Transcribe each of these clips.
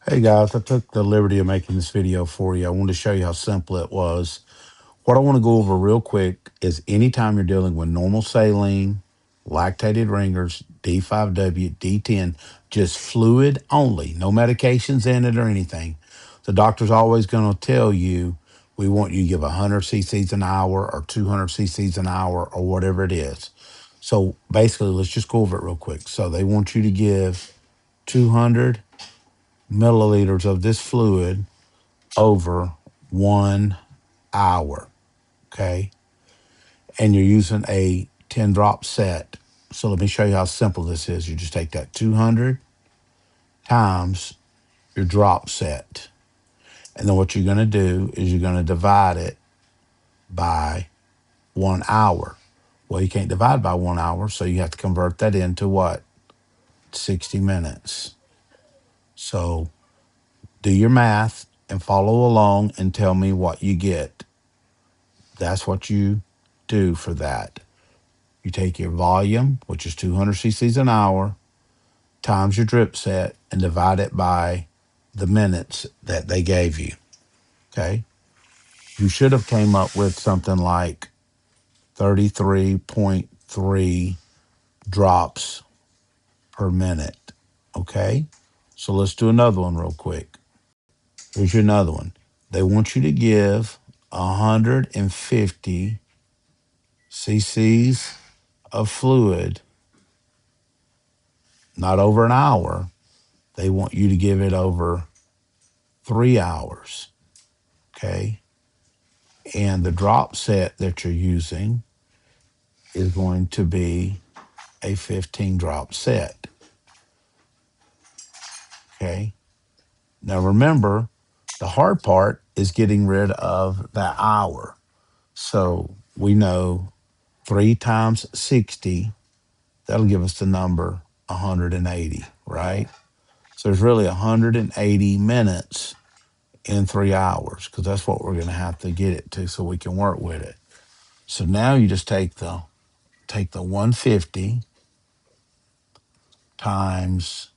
Hey guys, I took the liberty of making this video for you. I wanted to show you how simple it was. What I want to go over real quick is anytime you're dealing with normal saline, lactated ringers, D5W, D10, just fluid only, no medications in it or anything. The doctor's always going to tell you, we want you to give 100 cc's an hour or 200 cc's an hour or whatever it is. So basically, let's just go over it real quick. So they want you to give 200 milliliters of this fluid over 1 hour. Okay. And you're using a 10 drop set. So let me show you how simple this is. You just take that 200 times your drop set. And then what you're going to do is you're going to divide it by 1 hour. Well, you can't divide by 1 hour, so you have to convert that into what? 60 minutes. So do your math and follow along and tell me what you get. That's what you do for that. You take your volume, which is 200 cc's an hour, times your drip set, and divide it by the minutes that they gave you. Okay? You should have came up with something like 33.3 drops per minute. Okay? So let's do another one real quick. Here's your another one. They want you to give 150 cc's of fluid, not over an hour. They want you to give it over 3 hours. Okay. And the drop set that you're using is going to be a 15 drop set. Okay. Now remember, the hard part is getting rid of that hour. So we know 3 times 60, that'll give us the number 180, right? So there's really 180 minutes in 3 hours, because that's what we're going to have to get it to so we can work with it. So now you just take the 150 times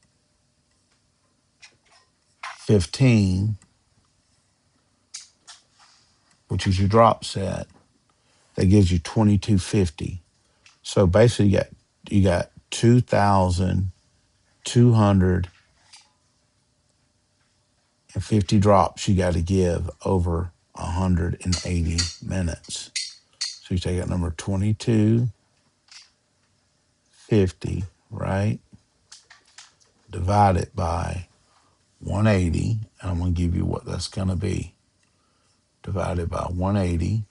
15, which is your drop set. That gives you 2250. So basically you got 2,250 drops you got to give over 180 minutes. So you take that number 2250, right? Divide it by 180, and I'm going to give you what that's going to be. Divided by 180,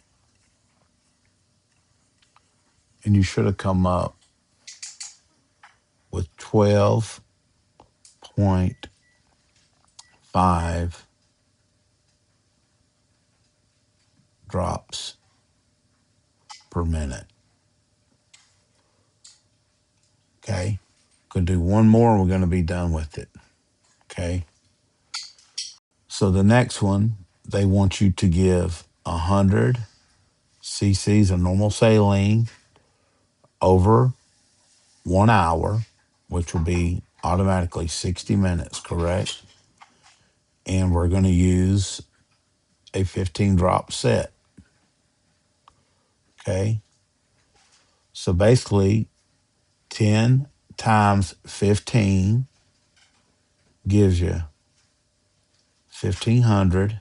and you should have come up with 12.5 drops per minute. Okay? Gonna do one more, we're gonna be done with it. Okay? So the next one, they want you to give 100 cc's of normal saline over 1 hour, which will be automatically 60 minutes, correct? And we're going to use a 15 drop set. Okay? So basically, 10 times 15 gives you 1,500.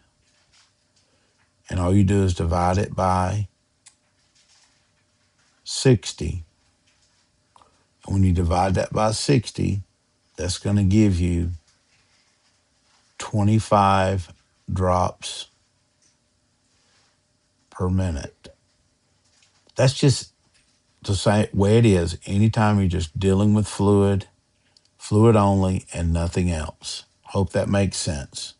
And all you do is divide it by 60. And when you divide that by 60, that's going to give you 25 drops per minute. That's just the same way it is anytime you're just dealing with fluid only, and nothing else. Hope that makes sense.